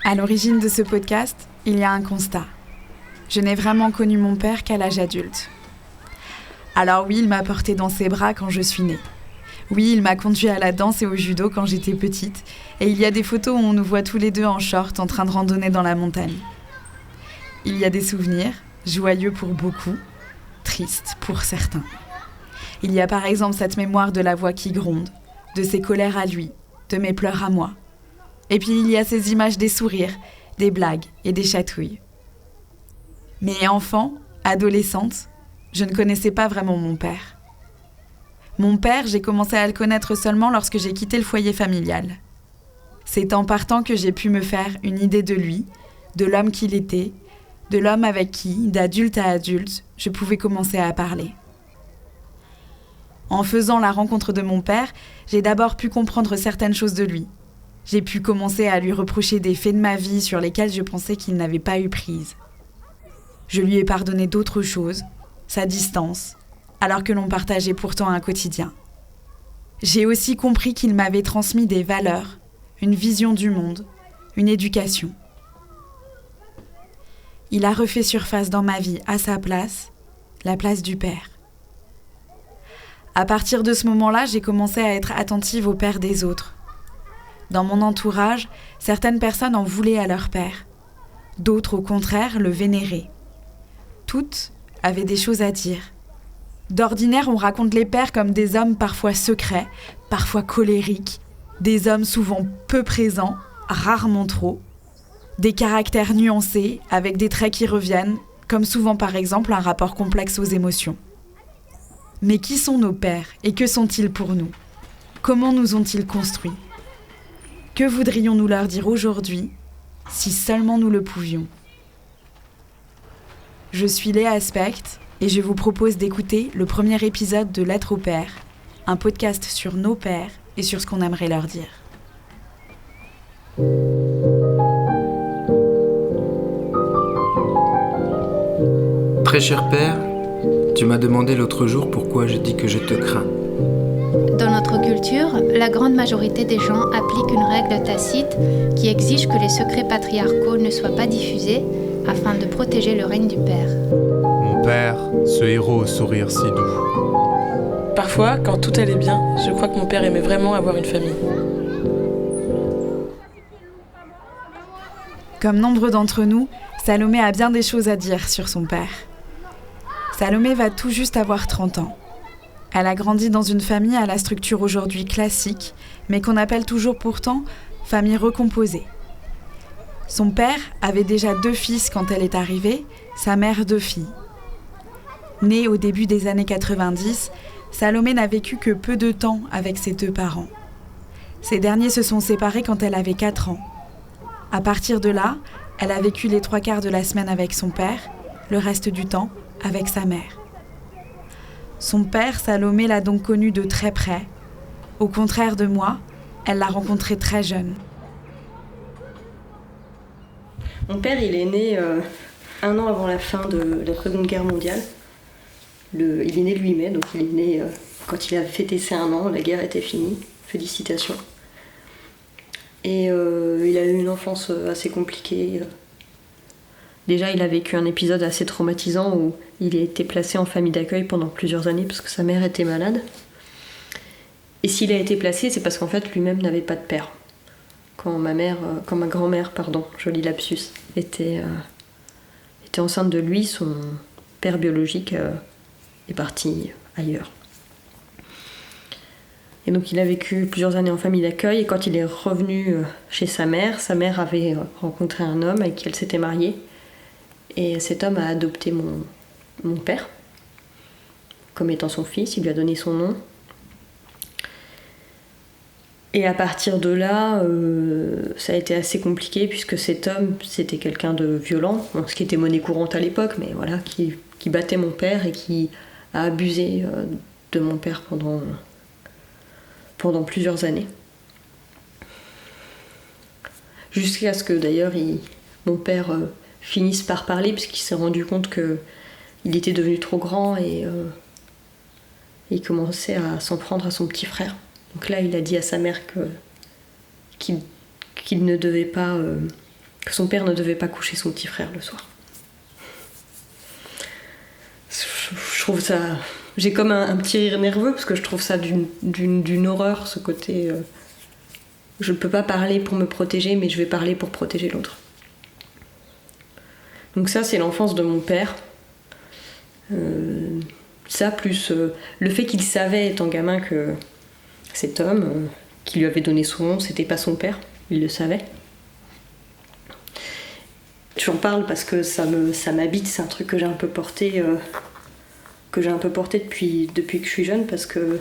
À l'origine de ce podcast, il y a un constat. Je n'ai vraiment connu mon père qu'à l'âge adulte. Alors oui, il m'a portée dans ses bras quand je suis née. Oui, il m'a conduit à la danse et au judo quand j'étais petite. Et il y a des photos où on nous voit tous les deux en short en train de randonner dans la montagne. Il y a des souvenirs, joyeux pour beaucoup, tristes pour certains. Il y a par exemple cette mémoire de la voix qui gronde, de ses colères à lui, de mes pleurs à moi. Et puis il y a ces images des sourires, des blagues et des chatouilles. Mais enfant, adolescente, je ne connaissais pas vraiment mon père. Mon père, j'ai commencé à le connaître seulement lorsque j'ai quitté le foyer familial. C'est en partant que j'ai pu me faire une idée de lui, de l'homme qu'il était, de l'homme avec qui, d'adulte à adulte, je pouvais commencer à parler. En faisant la rencontre de mon père, j'ai d'abord pu comprendre certaines choses de lui. J'ai pu commencer à lui reprocher des faits de ma vie sur lesquels je pensais qu'il n'avait pas eu prise. Je lui ai pardonné d'autres choses, sa distance, alors que l'on partageait pourtant un quotidien. J'ai aussi compris qu'il m'avait transmis des valeurs, une vision du monde, une éducation. Il a refait surface dans ma vie à sa place, la place du père. À partir de ce moment-là, j'ai commencé à être attentive au père des autres. Dans mon entourage, certaines personnes en voulaient à leur père. D'autres, au contraire, le vénéraient. Toutes avaient des choses à dire. D'ordinaire, on raconte les pères comme des hommes parfois secrets, parfois colériques, des hommes souvent peu présents, rarement trop, des caractères nuancés, avec des traits qui reviennent, comme souvent par exemple un rapport complexe aux émotions. Mais qui sont nos pères et que sont-ils pour nous ? Comment nous ont-ils construits ? Que voudrions-nous leur dire aujourd'hui, si seulement nous le pouvions ? Je suis Léa Specht et je vous propose d'écouter le premier épisode de Lettres au père, un podcast sur nos pères et sur ce qu'on aimerait leur dire. Très cher père, tu m'as demandé l'autre jour pourquoi je dis que je te crains. Dans notre culture, la grande majorité des gens appliquent une règle tacite qui exige que les secrets patriarcaux ne soient pas diffusés afin de protéger le règne du père. Mon père, ce héros au sourire si doux. Parfois, quand tout allait bien, je crois que mon père aimait vraiment avoir une famille. Comme nombre d'entre nous, Salomé a bien des choses à dire sur son père. Salomé va tout juste avoir 30 ans. Elle a grandi dans une famille à la structure aujourd'hui classique, mais qu'on appelle toujours pourtant famille recomposée. Son père avait déjà 2 fils quand elle est arrivée, sa mère 2 filles. Née au début des années 90, Salomé n'a vécu que peu de temps avec ses 2 parents. Ces derniers se sont séparés quand elle avait 4 ans. À partir de là, elle a vécu les 3/4 de la semaine avec son père, le reste du temps avec sa mère. Son père, Salomé, l'a donc connu de très près. Au contraire de moi, elle l'a rencontré très jeune. Mon père, il est né 1 an avant la fin de la Seconde Guerre mondiale. Il est né le 8 mai, donc il est né quand il a fêté ses 1 an, la guerre était finie. Félicitations. Et il a eu une enfance assez compliquée. Déjà, il a vécu un épisode assez traumatisant où il a été placé en famille d'accueil pendant plusieurs années parce que sa mère était malade. Et s'il a été placé, c'est parce qu'en fait, lui-même n'avait pas de père. Quand ma grand-mère, joli lapsus, était enceinte de lui, son père biologique est parti ailleurs. Et donc il a vécu plusieurs années en famille d'accueil, et quand il est revenu chez sa mère avait rencontré un homme avec qui elle s'était mariée. Et cet homme a adopté mon père comme étant son fils, il lui a donné son nom. Et à partir de là, ça a été assez compliqué puisque cet homme, c'était quelqu'un de violent, ce qui était monnaie courante à l'époque, mais voilà, qui battait mon père et qui a abusé de mon père pendant plusieurs années. Jusqu'à ce que d'ailleurs mon père finisse par parler puisqu'il s'est rendu compte qu'il était devenu trop grand et il commençait à s'en prendre à son petit frère. Donc là, il a dit à sa mère qu'il ne devait pas que son père ne devait pas coucher son petit frère le soir. Je trouve ça... J'ai comme un petit rire nerveux parce que je trouve ça d'une horreur, ce côté... je ne peux pas parler pour me protéger, mais je vais parler pour protéger l'autre. Donc ça, c'est l'enfance de mon père. Ça, plus le fait qu'il savait, étant gamin, que cet homme qui lui avait donné son nom, c'était pas son père, il le savait. J'en parle parce que ça m'habite, c'est un truc que j'ai un peu porté, depuis que je suis jeune, parce que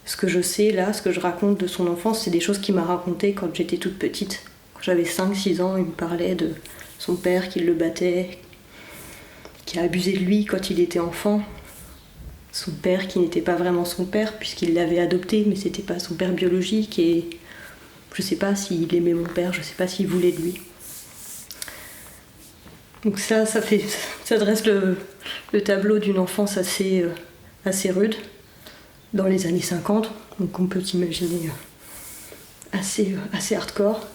ce que je sais là, ce que je raconte de son enfance, c'est des choses qu'il m'a racontées quand j'étais toute petite. Quand j'avais 5-6 ans, il me parlait de son père qui le battait, qui a abusé de lui quand il était enfant. Son père qui n'était pas vraiment son père puisqu'il l'avait adopté, mais c'était pas son père biologique, et je sais pas s'il aimait mon père, je sais pas s'il voulait de lui. Donc ça dresse le tableau d'une enfance assez rude dans les années 50, donc on peut imaginer assez hardcore.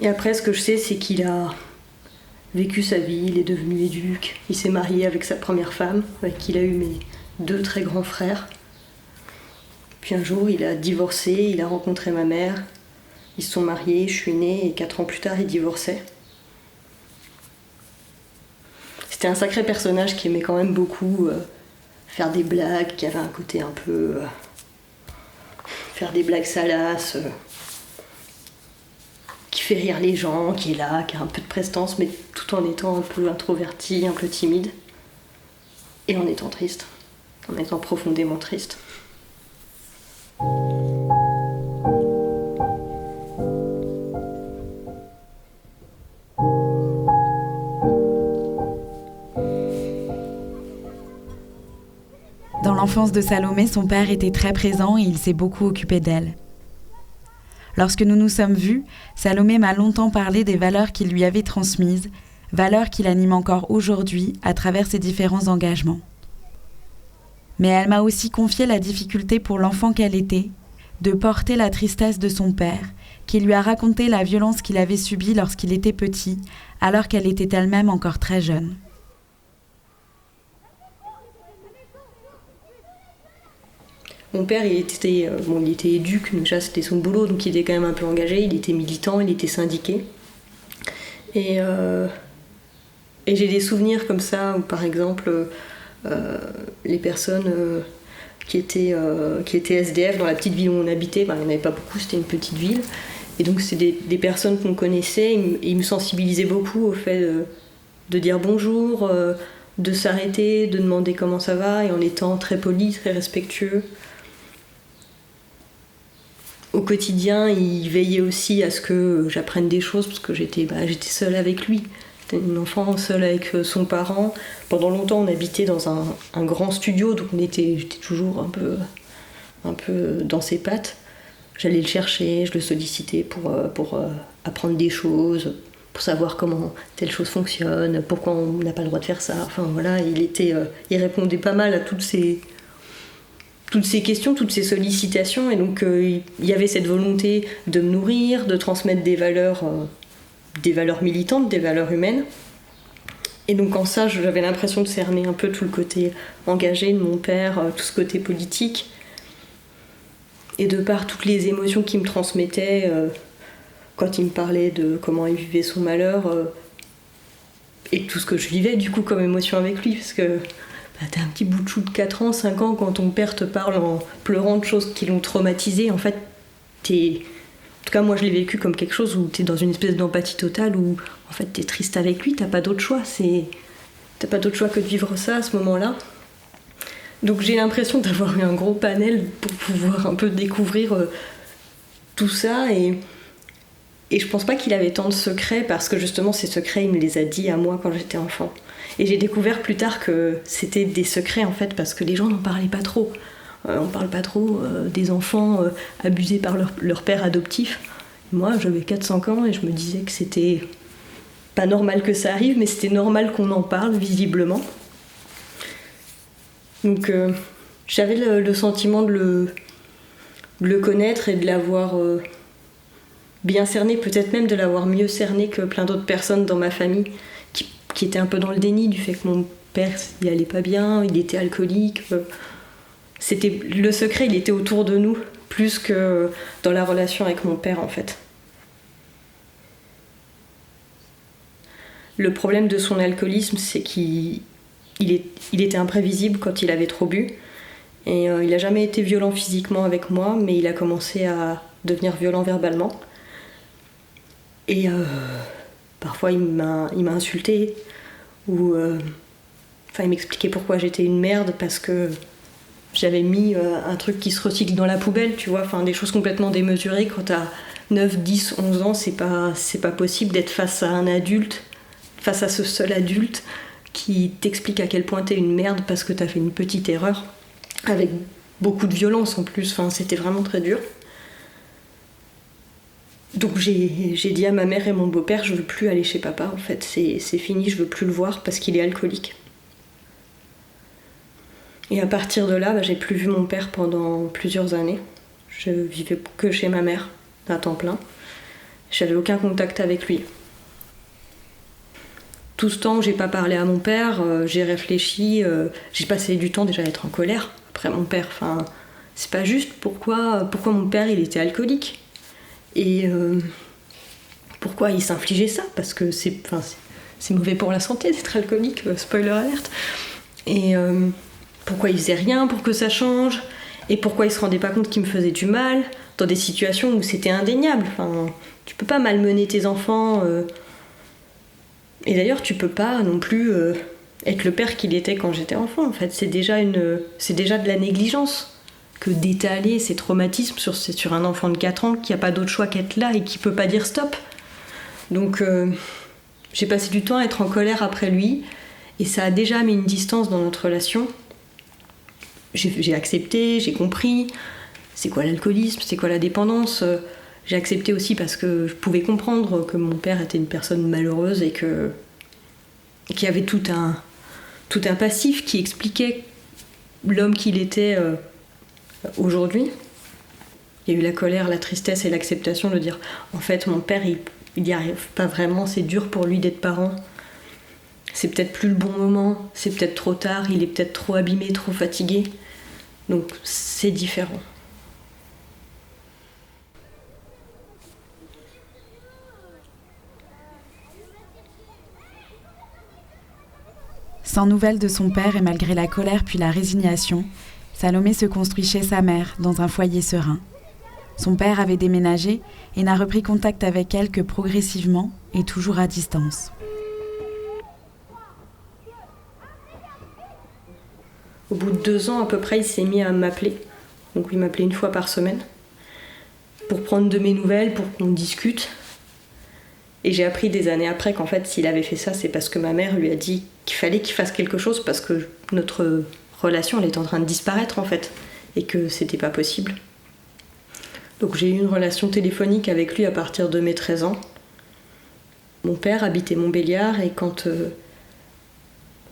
Et après, ce que je sais, c'est qu'il a vécu sa vie, il est devenu éduc, il s'est marié avec sa première femme, avec qui il a eu mes 2 très grands frères. Puis un jour, il a divorcé, il a rencontré ma mère, ils se sont mariés, je suis née, et 4 ans plus tard, il divorçait. C'était un sacré personnage qui aimait quand même beaucoup faire des blagues, qui avait un côté un peu... faire des blagues salaces, qui fait rire les gens, qui est là, qui a un peu de prestance, mais tout en étant un peu introverti, un peu timide. Et en étant triste, en étant profondément triste. Dans l'enfance de Salomé, son père était très présent et il s'est beaucoup occupé d'elle. Lorsque nous nous sommes vus, Salomé m'a longtemps parlé des valeurs qu'il lui avait transmises, valeurs qui l'animent encore aujourd'hui à travers ses différents engagements. Mais elle m'a aussi confié la difficulté pour l'enfant qu'elle était, de porter la tristesse de son père, qui lui a raconté la violence qu'il avait subie lorsqu'il était petit, alors qu'elle était elle-même encore très jeune. Mon père, il était éduc, déjà c'était son boulot, donc il était quand même un peu engagé, il était militant, il était syndiqué. Et j'ai des souvenirs comme ça, où par exemple, les personnes qui étaient SDF dans la petite ville où on habitait, il n'y en avait pas beaucoup, c'était une petite ville. Et donc c'est des personnes qu'on connaissait, et ils me sensibilisaient beaucoup au fait de dire bonjour, de s'arrêter, de demander comment ça va, et en étant très poli, très respectueux. Au quotidien, il veillait aussi à ce que j'apprenne des choses, parce que j'étais seule avec lui. J'étais une enfant seule avec son parent. Pendant longtemps, on habitait dans un grand studio, donc j'étais toujours un peu dans ses pattes. J'allais le chercher, je le sollicitais pour apprendre des choses, pour savoir comment telle chose fonctionne, pourquoi on n'a pas le droit de faire ça. Enfin voilà, il répondait pas mal à toutes ces questions, toutes ces sollicitations, et donc il y avait cette volonté de me nourrir, de transmettre des valeurs militantes, des valeurs humaines. Et donc en ça, j'avais l'impression de cerner un peu tout le côté engagé de mon père, tout ce côté politique. Et de par toutes les émotions qu'il me transmettait, quand il me parlait de comment il vivait son malheur, et tout ce que je vivais du coup comme émotion avec lui, parce que t'es un petit bout de chou de 4 ans, 5 ans, quand ton père te parle en pleurant de choses qui l'ont traumatisé, en fait, en tout cas, moi, je l'ai vécu comme quelque chose où t'es dans une espèce d'empathie totale, où, en fait, t'es triste avec lui, t'as pas d'autre choix, t'as pas d'autre choix que de vivre ça à ce moment-là. Donc j'ai l'impression d'avoir eu un gros panel pour pouvoir un peu découvrir tout ça, et je pense pas qu'il avait tant de secrets, parce que justement, ces secrets, il me les a dit à moi quand j'étais enfant. Et j'ai découvert plus tard que c'était des secrets, en fait, parce que les gens n'en parlaient pas trop. On parle pas trop des enfants abusés par leur père adoptif. Moi, j'avais 4-5 ans et je me disais que c'était pas normal que ça arrive, mais c'était normal qu'on en parle, visiblement. Donc j'avais le sentiment de le connaître et de bien cerné, peut-être même de l'avoir mieux cerné que plein d'autres personnes dans ma famille qui étaient un peu dans le déni du fait que mon père il allait pas bien, il était alcoolique. Le secret, il était autour de nous plus que dans la relation avec mon père en fait. Le problème de son alcoolisme, c'est qu'il était imprévisible quand il avait trop bu. Et il n'a jamais été violent physiquement avec moi, mais il a commencé à devenir violent verbalement. Et parfois il m'a insulté, ou il m'expliquait pourquoi j'étais une merde parce que j'avais mis un truc qui se recycle dans la poubelle, tu vois, des choses complètement démesurées. Quand t'as 9, 10, 11 ans, c'est pas possible d'être face à un adulte, face à ce seul adulte qui t'explique à quel point t'es une merde parce que t'as fait une petite erreur, avec beaucoup de violence en plus, c'était vraiment très dur. Donc j'ai dit à ma mère et mon beau-père, je veux plus aller chez papa en fait, c'est fini, je veux plus le voir parce qu'il est alcoolique. Et à partir de là, j'ai plus vu mon père pendant plusieurs années. Je vivais que chez ma mère, à temps plein. J'avais aucun contact avec lui. Tout ce temps où j'ai pas parlé à mon père, j'ai réfléchi, j'ai passé du temps déjà à être en colère après mon père. C'est pas juste pourquoi mon père il était alcoolique. Et pourquoi il s'infligeait ça, parce que c'est mauvais pour la santé d'être alcoolique, spoiler alert. Et pourquoi il faisait rien pour que ça change, et pourquoi il se rendait pas compte qu'il me faisait du mal, dans des situations où c'était indéniable. Tu peux pas malmener tes enfants, et d'ailleurs tu peux pas non plus être le père qu'il était quand j'étais enfant. En fait, c'est déjà de la négligence que d'étaler ces traumatismes sur un enfant de 4 ans qui n'a pas d'autre choix qu'être là et qui peut pas dire stop. Donc j'ai passé du temps à être en colère après lui, et ça a déjà mis une distance dans notre relation. J'ai accepté, j'ai compris c'est quoi l'alcoolisme, c'est quoi la dépendance. J'ai accepté aussi parce que je pouvais comprendre que mon père était une personne malheureuse et qu'il y avait tout un passif qui expliquait l'homme qu'il était aujourd'hui. Il y a eu la colère, la tristesse et l'acceptation de dire en fait mon père il n'y arrive pas vraiment, c'est dur pour lui d'être parent, c'est peut-être plus le bon moment, c'est peut-être trop tard, il est peut-être trop abîmé, trop fatigué, donc c'est différent. Sans nouvelles de son père et malgré la colère puis la résignation, Salomé se construit chez sa mère, dans un foyer serein. Son père avait déménagé et n'a repris contact avec elle que progressivement et toujours à distance. Au bout de 2 ans à peu près, il s'est mis à m'appeler. Donc il m'appelait 1 fois par semaine pour prendre de mes nouvelles, pour qu'on discute. Et j'ai appris des années après qu'en fait, s'il avait fait ça, c'est parce que ma mère lui a dit qu'il fallait qu'il fasse quelque chose parce que notre relation, elle était en train de disparaître en fait, et que c'était pas possible. Donc j'ai eu une relation téléphonique avec lui à partir de mes 13 ans. Mon père habitait Montbéliard et quand,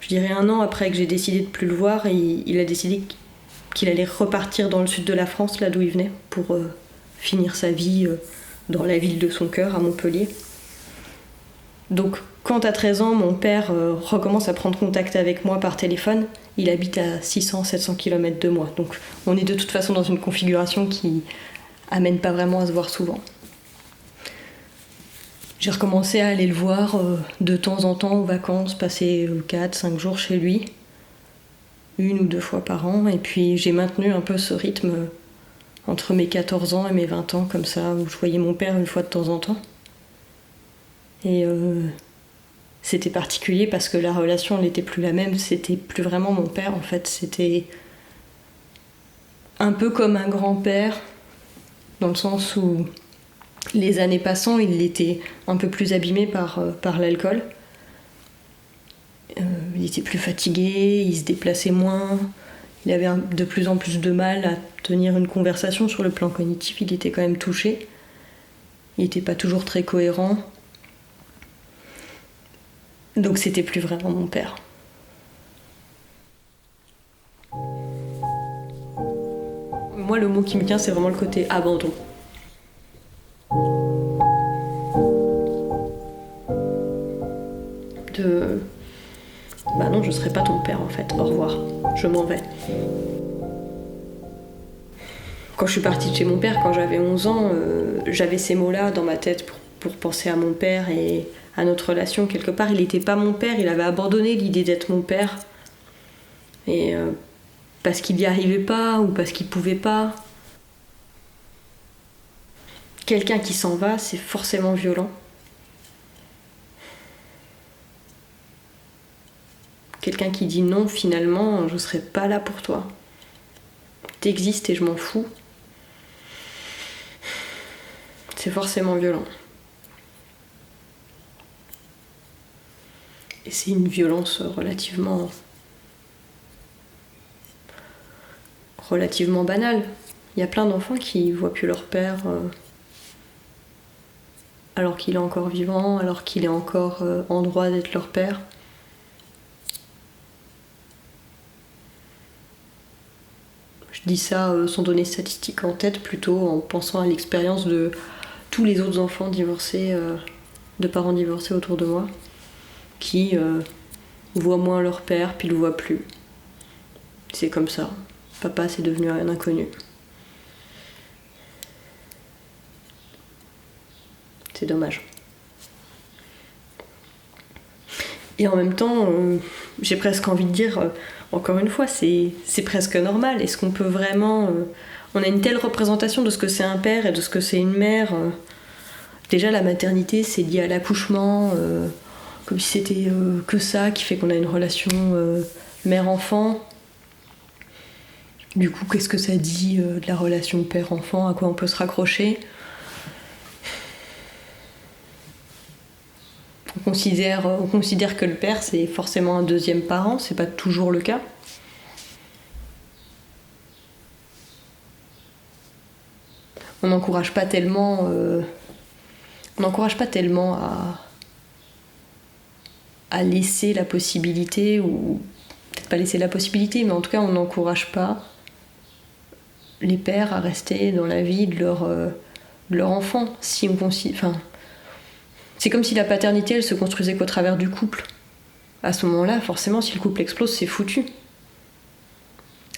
je dirais 1 an après que j'ai décidé de plus le voir, il a décidé qu'il allait repartir dans le sud de la France, là d'où il venait, pour finir sa vie dans la ville de son cœur, à Montpellier. Donc quand à 13 ans, mon père recommence à prendre contact avec moi par téléphone, il habite à 600-700 km de moi. Donc on est de toute façon dans une configuration qui amène pas vraiment à se voir souvent. J'ai recommencé à aller le voir de temps en temps aux vacances, passer 4-5 jours chez lui, 1 ou 2 fois par an, et puis j'ai maintenu un peu ce rythme entre mes 14 ans et mes 20 ans, comme ça, où je voyais mon père 1 fois de temps en temps. Et c'était particulier parce que la relation n'était plus la même, c'était plus vraiment mon père en fait, c'était un peu comme un grand-père, dans le sens où les années passant, il était un peu plus abîmé par l'alcool. Il était plus fatigué, il se déplaçait moins, il avait de plus en plus de mal à tenir une conversation sur le plan cognitif, il était quand même touché. Il n'était pas toujours très cohérent. Donc c'était plus vraiment mon père. Moi, le mot qui me tient, c'est vraiment le côté abandon. de bah non, je serai pas ton père en fait, au revoir, je m'en vais. Quand je suis partie de chez mon père, quand j'avais 11 ans, j'avais ces mots-là dans ma tête pour penser à mon père et à notre relation. Quelque part, il n'était pas mon père, il avait abandonné l'idée d'être mon père. Et parce qu'il n'y arrivait pas ou parce qu'il pouvait pas. Quelqu'un qui s'en va, c'est forcément violent. Quelqu'un qui dit non, finalement, je serai pas là pour toi. T'existes et je m'en fous. C'est forcément violent. Et c'est une violence relativement banale. Il y a plein d'enfants qui voient plus leur père alors qu'il est encore vivant, alors qu'il est encore en droit d'être leur père. Je dis ça sans donner statistiques en tête, plutôt en pensant à l'expérience de tous les autres enfants divorcés, de parents divorcés autour de moi, qui voient moins leur père, puis le voient plus. C'est comme ça. Papa, c'est devenu un inconnu. C'est dommage. Et en même temps, j'ai presque envie de dire, encore une fois, c'est presque normal. Est-ce qu'on peut vraiment... on a une telle représentation de ce que c'est un père et de ce que c'est une mère. Déjà, la maternité, c'est lié à l'accouchement, comme si c'était que ça qui fait qu'on a une relation mère-enfant. Du coup, qu'est-ce que ça dit de la relation père-enfant, à quoi on peut se raccrocher ? On considère que le père, c'est forcément un deuxième parent, c'est pas toujours le cas. On n'encourage pas tellement à laisser la possibilité, ou peut-être pas laisser la possibilité, mais en tout cas on n'encourage pas les pères à rester dans la vie de leur enfant. Si on c'est comme si la paternité, elle se construisait qu'au travers du couple. À ce moment-là, forcément, si le couple explose, c'est foutu.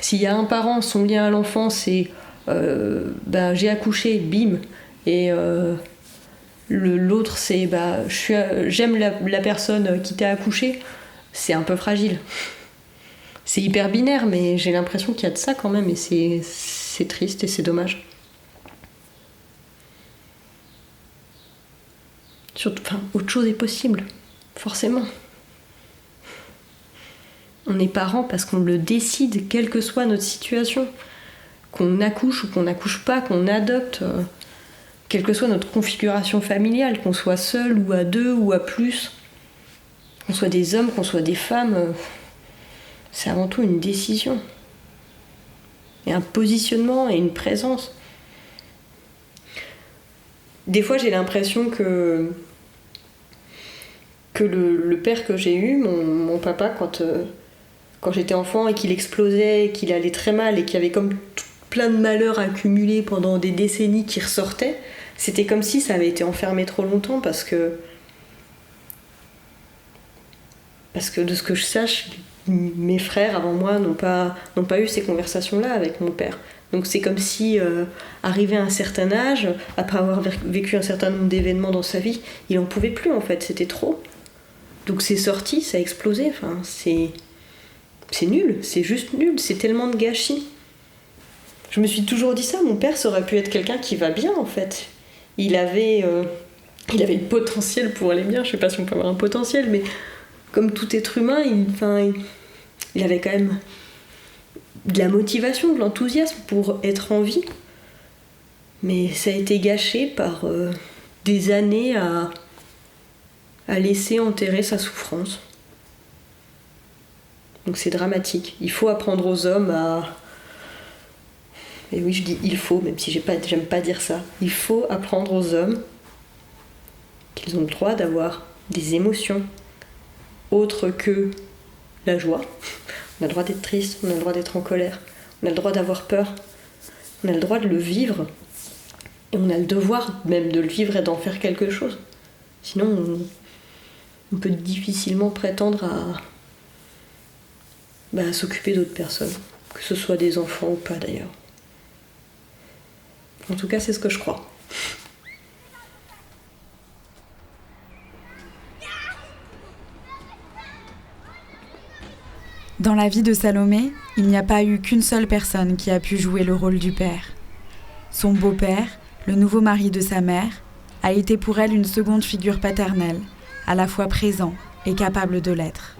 S'il y a un parent, son lien à l'enfant, c'est j'ai accouché, bim, et l'autre, c'est j'aime la personne qui t'a accouché, c'est un peu fragile. C'est hyper binaire, mais j'ai l'impression qu'il y a de ça quand même, et c'est triste et c'est dommage. Autre chose est possible, forcément. On est parents parce qu'on le décide, quelle que soit notre situation. Qu'on accouche ou qu'on n'accouche pas, qu'on adopte, quelle que soit notre configuration familiale, qu'on soit seul ou à deux ou à plus, qu'on soit des hommes, qu'on soit des femmes, c'est avant tout une décision. Et un positionnement et une présence. Des fois, j'ai l'impression que le père que j'ai eu, mon papa, quand j'étais enfant et qu'il explosait, et qu'il allait très mal et qu'il y avait comme plein de malheurs accumulés pendant des décennies qui ressortaient, c'était comme si ça avait été enfermé trop longtemps parce que de ce que je sache, mes frères avant moi n'ont pas eu ces conversations-là avec mon père. Donc c'est comme si, arrivé à un certain âge, après avoir vécu un certain nombre d'événements dans sa vie, il en pouvait plus en fait, c'était trop. Donc c'est sorti, ça a explosé, c'est nul, c'est juste nul, c'est tellement de gâchis. Je me suis toujours dit ça, mon père, ça aurait pu être quelqu'un qui va bien en fait. Il avait le potentiel pour aller bien, je sais pas si on peut avoir un potentiel, mais comme tout être humain, il avait quand même de la motivation, de l'enthousiasme pour être en vie. Mais ça a été gâché par des années à laisser enterrer sa souffrance. Donc c'est dramatique. Il faut apprendre aux hommes à... Et oui, je dis il faut, même si j'aime pas dire ça. Il faut apprendre aux hommes qu'ils ont le droit d'avoir des émotions autres que la joie. On a le droit d'être triste, on a le droit d'être en colère, on a le droit d'avoir peur, on a le droit de le vivre, et on a le devoir même de le vivre et d'en faire quelque chose. Sinon, on peut difficilement prétendre à s'occuper d'autres personnes, que ce soit des enfants ou pas d'ailleurs. En tout cas, c'est ce que je crois. Dans la vie de Salomé, il n'y a pas eu qu'une seule personne qui a pu jouer le rôle du père. Son beau-père, le nouveau mari de sa mère, a été pour elle une seconde figure paternelle, à la fois présent et capable de l'être.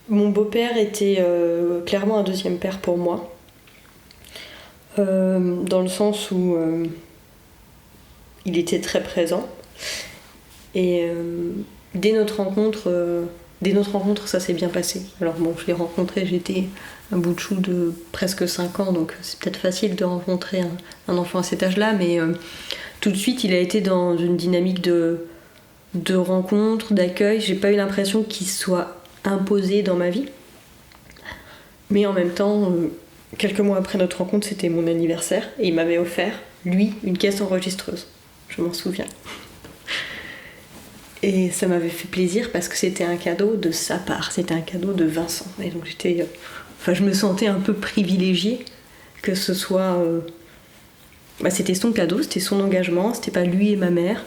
Mon beau-père était clairement un deuxième père pour moi, dans le sens où il était très présent. Et dès notre rencontre, ça s'est bien passé. Alors bon, je l'ai rencontré, j'étais un bout de chou de presque 5 ans, donc c'est peut-être facile de rencontrer un enfant à cet âge-là, mais tout de suite, il a été dans une dynamique de rencontre, d'accueil. J'ai pas eu l'impression qu'il soit imposé dans ma vie. Mais en même temps, quelques mois après notre rencontre, c'était mon anniversaire, et il m'avait offert, lui, une caisse enregistreuse. Je m'en souviens. Et ça m'avait fait plaisir parce que c'était un cadeau de sa part, c'était un cadeau de Vincent. Et donc je me sentais un peu privilégiée que ce soit... c'était son cadeau, c'était son engagement, c'était pas lui et ma mère.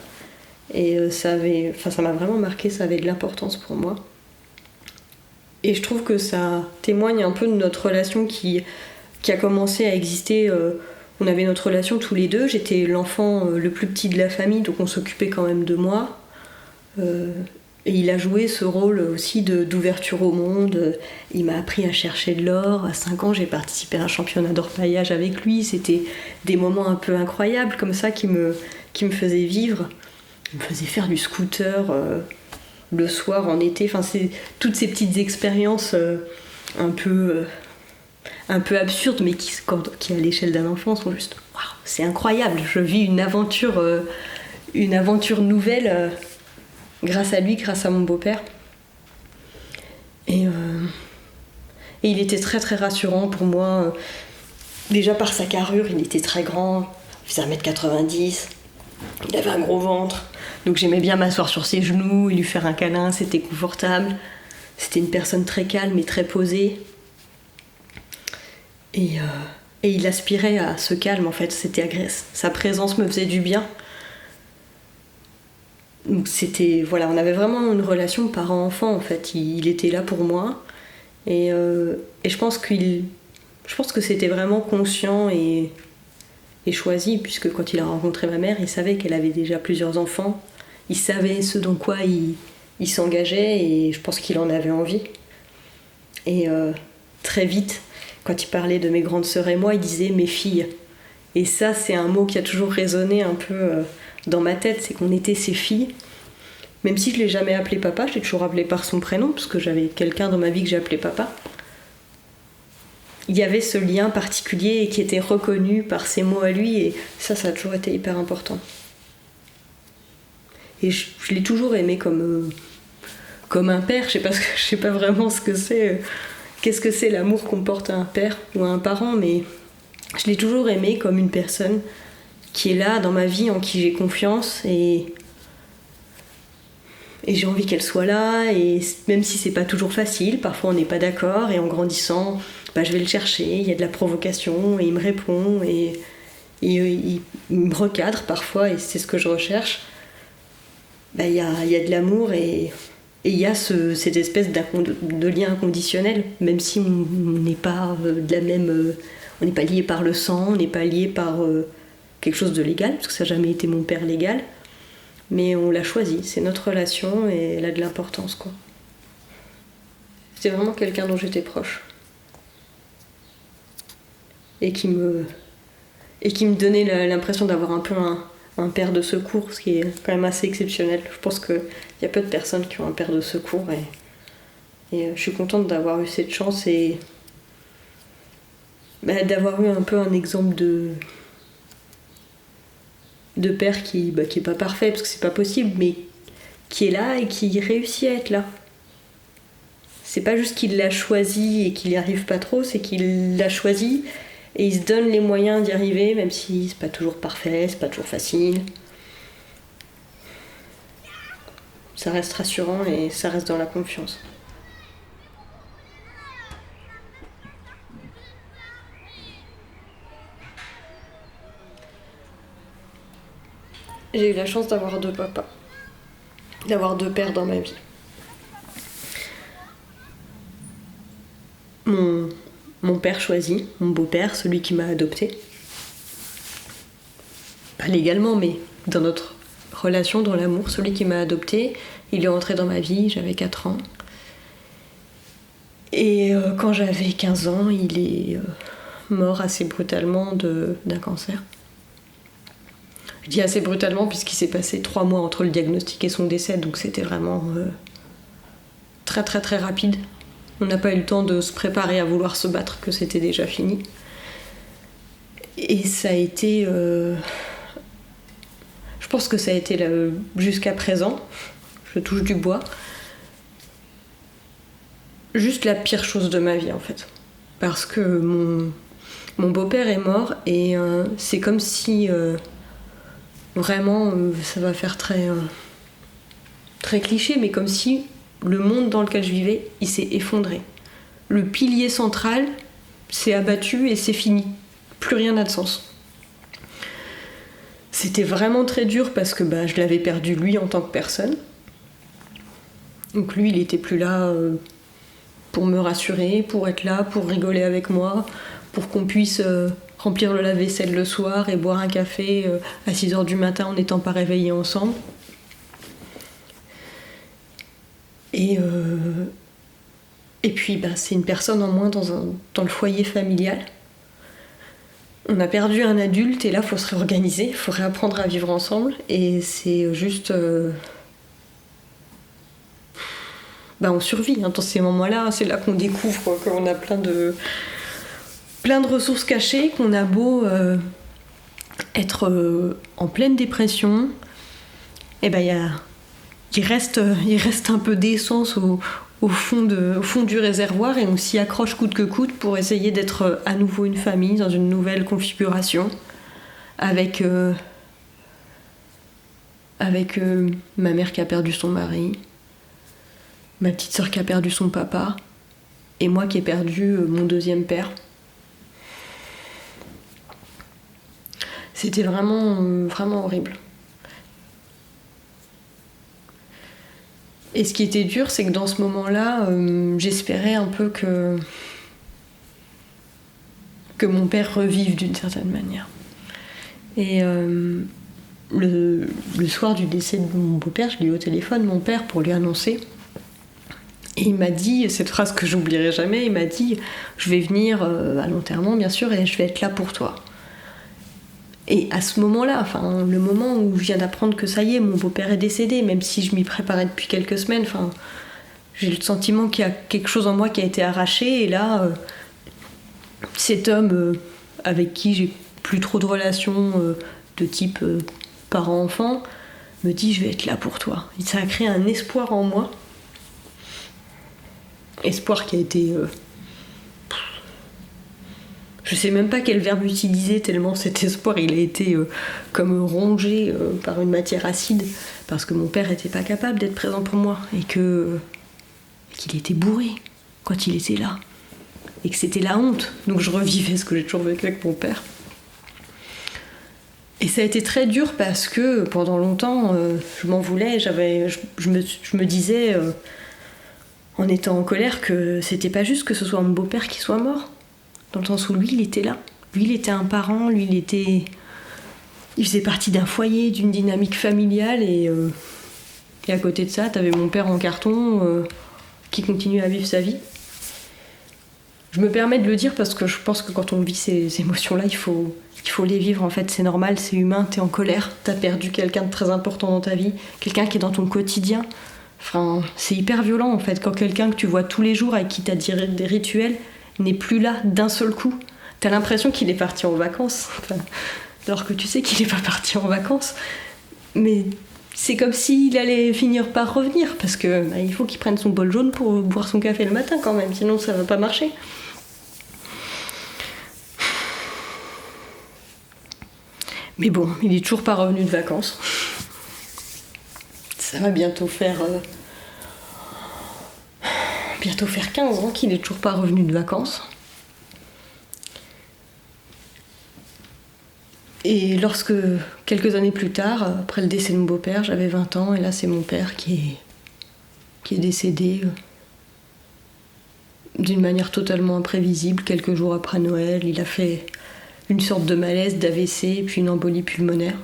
Et ça m'a vraiment marqué, ça avait de l'importance pour moi. Et je trouve que ça témoigne un peu de notre relation qui a commencé à exister. On avait notre relation tous les deux, j'étais l'enfant le plus petit de la famille, donc on s'occupait quand même de moi. Et il a joué ce rôle aussi d'ouverture au monde. Il m'a appris à chercher de l'or. À 5 ans, j'ai participé à un championnat d'orpaillage avec lui. C'était des moments un peu incroyables comme ça qui me faisaient vivre. Il me faisait faire du scooter le soir, en été. Enfin, c'est toutes ces petites expériences un peu absurdes, mais qui à l'échelle d'un enfant sont juste waouh, c'est incroyable. Je vis une aventure nouvelle. Grâce à lui, grâce à mon beau-père. Et il était très très rassurant pour moi. Déjà par sa carrure, il était très grand, il faisait 1m90, il avait un gros ventre. Donc j'aimais bien m'asseoir sur ses genoux et lui faire un câlin, c'était confortable. C'était une personne très calme et très posée. Et il aspirait à ce calme en fait, c'était agressif. Sa présence me faisait du bien. Donc on avait vraiment une relation parent-enfant en fait. Il était là pour moi et je pense que c'était vraiment conscient et choisi, puisque quand il a rencontré ma mère, il savait qu'elle avait déjà plusieurs enfants. Il savait ce dans quoi il s'engageait et je pense qu'il en avait envie. Et très vite, quand il parlait de mes grandes sœurs et moi, il disait mes filles. Et ça, c'est un mot qui a toujours résonné un peu dans ma tête, c'est qu'on était ses filles. Même si je ne l'ai jamais appelé papa, je l'ai toujours appelé par son prénom, parce que j'avais quelqu'un dans ma vie que j'ai appelé papa. Il y avait ce lien particulier et qui était reconnu par ses mots à lui, et ça a toujours été hyper important. Et je l'ai toujours aimé comme un père, je sais pas vraiment ce que c'est, qu'est-ce que c'est l'amour qu'on porte à un père ou à un parent, mais je l'ai toujours aimé comme une personne qui est là dans ma vie, en qui j'ai confiance, et j'ai envie qu'elle soit là, et même si c'est pas toujours facile, parfois on n'est pas d'accord, et en grandissant, je vais le chercher, il y a de la provocation, et il me répond, et il me recadre parfois, et c'est ce que je recherche. Il y a de l'amour, et il y a cette espèce de lien inconditionnel, même si on n'est pas de la même... on n'est pas lié par le sang, on n'est pas lié par quelque chose de légal, parce que ça n'a jamais été mon père légal, mais on l'a choisi, c'est notre relation et elle a de l'importance, quoi. C'était vraiment quelqu'un dont j'étais proche. Et qui me donnait l'impression d'avoir un peu un père de secours, ce qui est quand même assez exceptionnel. Je pense qu'il y a peu de personnes qui ont un père de secours, et je suis contente d'avoir eu cette chance et d'avoir eu un peu un exemple de père qui est pas parfait, parce que c'est pas possible, mais qui est là et qui réussit à être là. C'est pas juste qu'il l'a choisi et qu'il n'y arrive pas trop, c'est qu'il l'a choisi et il se donne les moyens d'y arriver, même si c'est pas toujours parfait, c'est pas toujours facile. ça reste rassurant et ça reste dans la confiance. J'ai eu la chance d'avoir 2 papas, d'avoir 2 pères dans ma vie. Mon père choisi, mon beau-père, celui qui m'a adoptée. Pas légalement, mais dans notre relation, dans l'amour, celui qui m'a adoptée, il est entré dans ma vie, j'avais 4 ans. Et quand j'avais 15 ans, il est mort assez brutalement d'un cancer. Je dis assez brutalement puisqu'il s'est passé 3 mois entre le diagnostic et son décès, donc c'était vraiment très très très rapide. On n'a pas eu le temps de se préparer à vouloir se battre, que c'était déjà fini. Et ça a été... je pense que ça a été jusqu'à présent, je touche du bois, juste la pire chose de ma vie en fait. Parce que mon beau-père est mort et c'est comme si... vraiment, ça va faire très cliché, mais comme si le monde dans lequel je vivais, il s'est effondré. Le pilier central s'est abattu et c'est fini. Plus rien n'a de sens. C'était vraiment très dur parce que je l'avais perdu lui en tant que personne. Donc lui, il était plus là pour me rassurer, pour être là, pour rigoler avec moi, pour qu'on puisse... remplir le lave-vaisselle le soir et boire un café à 6h du matin en n'étant pas réveillés ensemble. Et puis c'est une personne en moins dans le foyer familial. On a perdu un adulte et là il faut se réorganiser, il faut réapprendre à vivre ensemble et c'est juste... on survit dans ces moments-là, c'est là qu'on découvre qu'on a plein de ressources cachées, qu'on a beau être en pleine dépression, et il reste un peu d'essence au fond du réservoir et on s'y accroche coûte que coûte pour essayer d'être à nouveau une famille dans une nouvelle configuration avec ma mère qui a perdu son mari, ma petite sœur qui a perdu son papa et moi qui ai perdu mon 2e père. C'était vraiment, vraiment horrible. Et ce qui était dur, c'est que dans ce moment-là, j'espérais un peu que mon père revive d'une certaine manière. Et le soir du décès de mon beau-père, je l'ai eu au téléphone, mon père, pour lui annoncer. Et il m'a dit, cette phrase que j'oublierai jamais, il m'a dit « Je vais venir à l'enterrement, bien sûr, et je vais être là pour toi ». Et à ce moment-là, le moment où je viens d'apprendre que ça y est, mon beau-père est décédé, même si je m'y préparais depuis quelques semaines, j'ai le sentiment qu'il y a quelque chose en moi qui a été arraché. Et là, cet homme avec qui j'ai plus trop de relations de type parent-enfant me dit « Je vais être là pour toi ». Et ça a créé un espoir en moi. Espoir qui a été... je sais même pas quel verbe utiliser tellement cet espoir il a été comme rongé par une matière acide parce que mon père était pas capable d'être présent pour moi et qu'il était bourré quand il était là et que c'était la honte. Donc je revivais ce que j'ai toujours vécu avec mon père. Et ça a été très dur parce que pendant longtemps je m'en voulais, je me disais en étant en colère que c'était pas juste que ce soit mon beau-père qui soit mort. Dans le sens où lui, il était là. Lui, il était un parent, lui, il faisait partie d'un foyer, d'une dynamique familiale, et à côté de ça, t'avais mon père en carton qui continue à vivre sa vie. Je me permets de le dire parce que je pense que quand on vit ces émotions-là, il faut les vivre, en fait, c'est normal, c'est humain, t'es en colère, t'as perdu quelqu'un de très important dans ta vie, quelqu'un qui est dans ton quotidien. C'est hyper violent, en fait, quand quelqu'un que tu vois tous les jours, avec qui t'as des rituels, n'est plus là d'un seul coup. T'as l'impression qu'il est parti en vacances, alors que tu sais qu'il n'est pas parti en vacances. Mais c'est comme s'il allait finir par revenir, parce que il faut qu'il prenne son bol jaune pour boire son café le matin quand même, sinon ça va pas marcher. Mais bon, il est toujours pas revenu de vacances. Ça va bientôt faire 15 ans qu'il n'est toujours pas revenu de vacances. Et lorsque, quelques années plus tard, après le décès de mon beau-père, j'avais 20 ans, et là c'est mon père qui est décédé d'une manière totalement imprévisible. Quelques jours après Noël, il a fait une sorte de malaise, d'AVC, puis une embolie pulmonaire.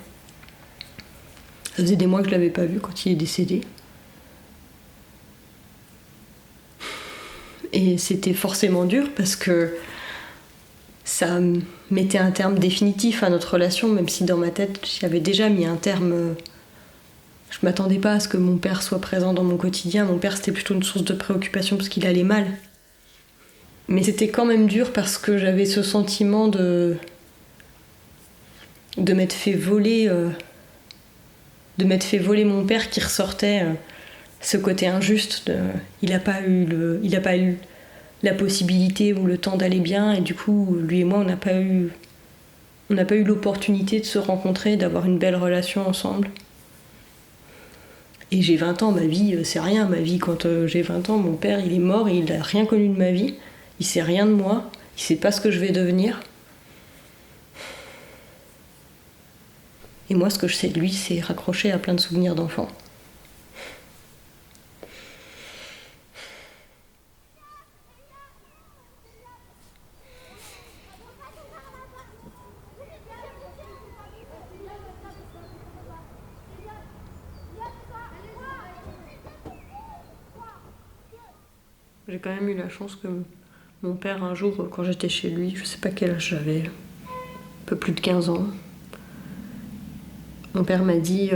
Ça faisait des mois que je l'avais pas vu quand il est décédé. Et c'était forcément dur parce que ça mettait un terme définitif à notre relation, même si dans ma tête j'y avais déjà mis un terme. Je m'attendais pas à ce que mon père soit présent dans mon quotidien. Mon père, c'était plutôt une source de préoccupation parce qu'il allait mal. Mais c'était quand même dur parce que j'avais ce sentiment de m'être fait voler mon père, qui ressortait ce côté injuste. Il n'a pas eu la possibilité ou le temps d'aller bien, et du coup, lui et moi, on n'a pas eu l'opportunité de se rencontrer, d'avoir une belle relation ensemble. Et j'ai 20 ans, ma vie, c'est rien. Ma vie, quand j'ai 20 ans, mon père, il est mort et il n'a rien connu de ma vie. Il sait rien de moi. Il sait pas ce que je vais devenir. Et moi, ce que je sais de lui, c'est raccrocher à plein de souvenirs d'enfants. J'ai quand même eu la chance que mon père, un jour, quand j'étais chez lui, je sais pas quel âge j'avais, un peu plus de 15 ans, mon père m'a dit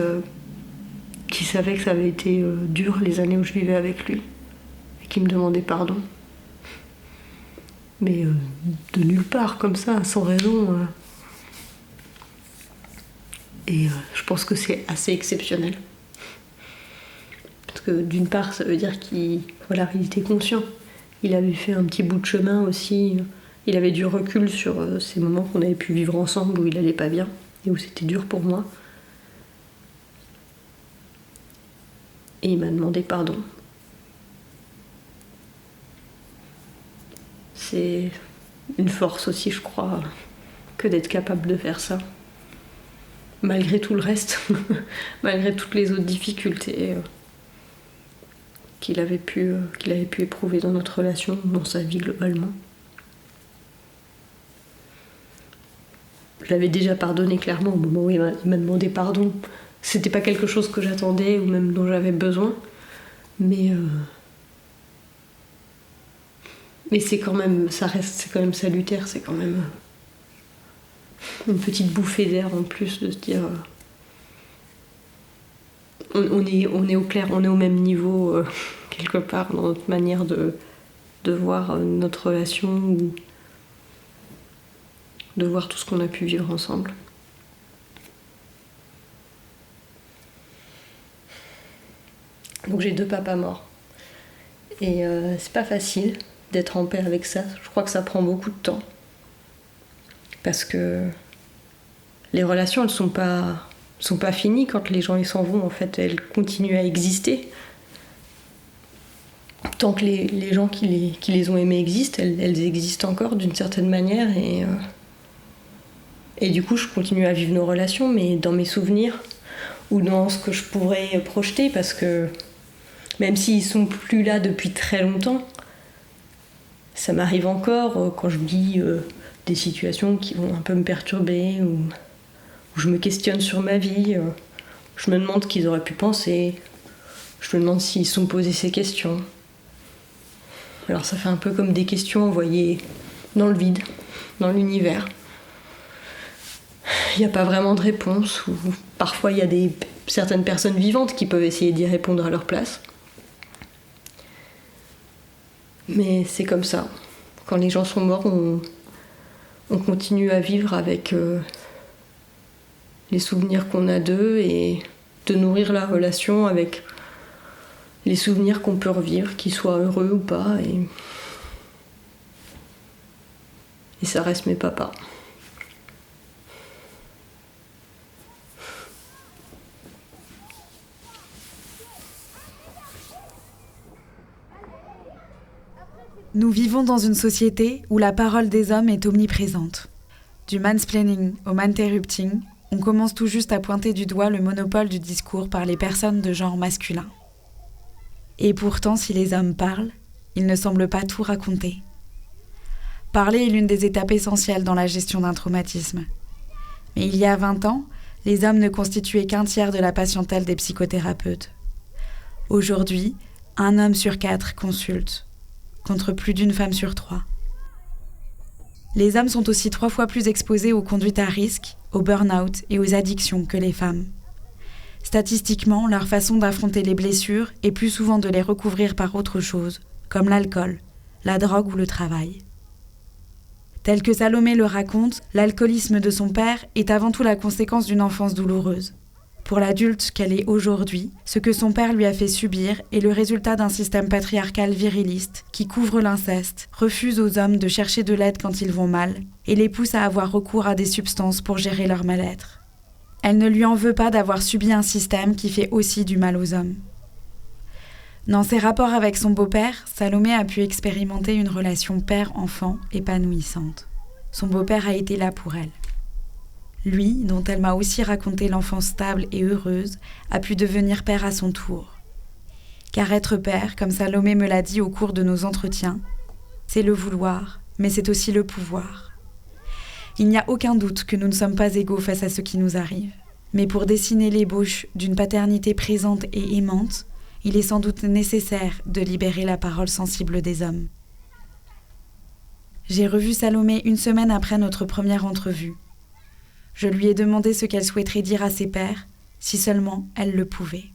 qu'il savait que ça avait été dur les années où je vivais avec lui, et qu'il me demandait pardon. Mais de nulle part, comme ça, sans raison. Et je pense que c'est assez exceptionnel. Parce que d'une part, ça veut dire qu'il était conscient. Il avait fait un petit bout de chemin aussi. Il avait du recul sur ces moments qu'on avait pu vivre ensemble, où il allait pas bien et où c'était dur pour moi. Et il m'a demandé pardon. C'est une force aussi, je crois, que d'être capable de faire ça. Malgré tout le reste, malgré toutes les autres difficultés qu'il avait pu éprouver dans notre relation, dans sa vie globalement. Je l'avais déjà pardonné clairement au moment où il m'a demandé pardon. C'était pas quelque chose que j'attendais ou même dont j'avais besoin, mais c'est quand même salutaire, c'est quand même une petite bouffée d'air en plus de se dire on est au clair, on est au même niveau quelque part dans notre manière de voir notre relation ou de voir tout ce qu'on a pu vivre ensemble. Donc j'ai 2 papas morts. Et c'est pas facile d'être en paix avec ça. Je crois que ça prend beaucoup de temps. Parce que les relations, elles sont pas finies quand les gens ils s'en vont. En fait, elles continuent à exister. Tant que les gens qui les ont aimés existent, elles existent encore d'une certaine manière. Et du coup, je continue à vivre nos relations, mais dans mes souvenirs ou dans ce que je pourrais projeter, parce que même s'ils sont plus là depuis très longtemps, ça m'arrive encore quand je vis des situations qui vont un peu me perturber, ou où je me questionne sur ma vie, je me demande ce qu'ils auraient pu penser, je me demande s'ils se sont posés ces questions. Alors ça fait un peu comme des questions envoyées dans le vide, dans l'univers. Il n'y a pas vraiment de réponse, ou parfois il y a certaines personnes vivantes qui peuvent essayer d'y répondre à leur place. Mais c'est comme ça. Quand les gens sont morts, on continue à vivre avec les souvenirs qu'on a d'eux et de nourrir la relation avec les souvenirs qu'on peut revivre, qu'ils soient heureux ou pas. Et ça reste mes papas. Nous vivons dans une société où la parole des hommes est omniprésente. Du mansplaining au manterrupting, on commence tout juste à pointer du doigt le monopole du discours par les personnes de genre masculin. Et pourtant, si les hommes parlent, ils ne semblent pas tout raconter. Parler est l'une des étapes essentielles dans la gestion d'un traumatisme. Mais il y a 20 ans, les hommes ne constituaient qu'un tiers de la patientèle des psychothérapeutes. Aujourd'hui, 1 homme sur 4 consulte, contre plus d'1 femme sur 3. Les hommes sont aussi 3 fois plus exposés aux conduites à risque, au burn-out et aux addictions que les femmes. Statistiquement, leur façon d'affronter les blessures est plus souvent de les recouvrir par autre chose, comme l'alcool, la drogue ou le travail. Tel que Salomé le raconte, l'alcoolisme de son père est avant tout la conséquence d'une enfance douloureuse. Pour l'adulte qu'elle est aujourd'hui, ce que son père lui a fait subir est le résultat d'un système patriarcal viriliste qui couvre l'inceste, refuse aux hommes de chercher de l'aide quand ils vont mal et les pousse à avoir recours à des substances pour gérer leur mal-être. Elle ne lui en veut pas d'avoir subi un système qui fait aussi du mal aux hommes. Dans ses rapports avec son beau-père, Salomé a pu expérimenter une relation père-enfant épanouissante. Son beau-père a été là pour elle. Lui, dont elle m'a aussi raconté l'enfance stable et heureuse, a pu devenir père à son tour. Car être père, comme Salomé me l'a dit au cours de nos entretiens, c'est le vouloir, mais c'est aussi le pouvoir. Il n'y a aucun doute que nous ne sommes pas égaux face à ce qui nous arrive. Mais pour dessiner l'ébauche d'une paternité présente et aimante, il est sans doute nécessaire de libérer la parole sensible des hommes. J'ai revu Salomé 1 semaine après notre première entrevue. Je lui ai demandé ce qu'elle souhaiterait dire à ses pairs, si seulement elle le pouvait.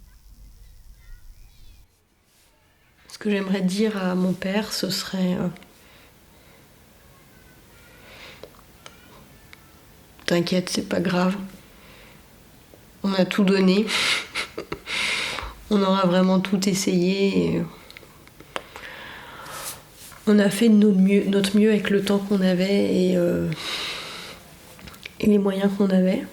Ce que j'aimerais dire à mon père, ce serait... T'inquiète, c'est pas grave. On a tout donné. On aura vraiment tout essayé. On a fait de notre mieux avec le temps qu'on avait et les moyens qu'on avait.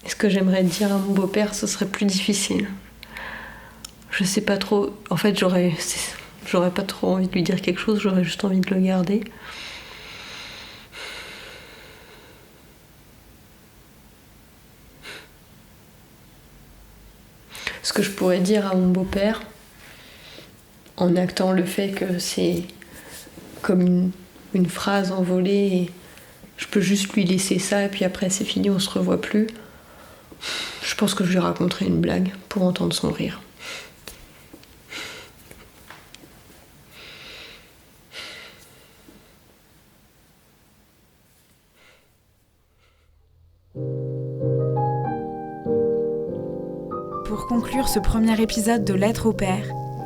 Et ce que j'aimerais dire à mon beau-père, ce serait plus difficile. Je sais pas trop. En fait, j'aurais pas trop envie de lui dire quelque chose, j'aurais juste envie de le garder. Ce que je pourrais dire à mon beau-père, en actant le fait que c'est comme une phrase envolée et je peux juste lui laisser ça et puis après c'est fini, on se revoit plus. Je pense que je lui raconterai une blague pour entendre son rire. Pour conclure ce premier épisode de Lettres au père,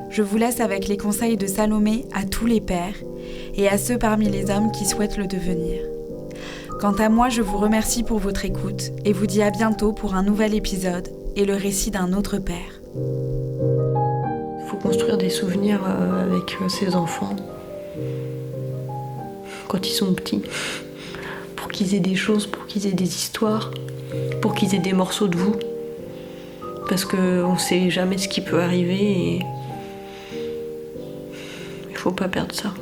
je vous laisse avec les conseils de Salomé à tous les pères et à ceux parmi les hommes qui souhaitent le devenir. Quant à moi, je vous remercie pour votre écoute et vous dis à bientôt pour un nouvel épisode et le récit d'un autre père. Il faut construire des souvenirs avec ses enfants quand ils sont petits, pour qu'ils aient des choses, pour qu'ils aient des histoires, pour qu'ils aient des morceaux de vous. Parce qu'on ne sait jamais ce qui peut arriver et il ne faut pas perdre ça.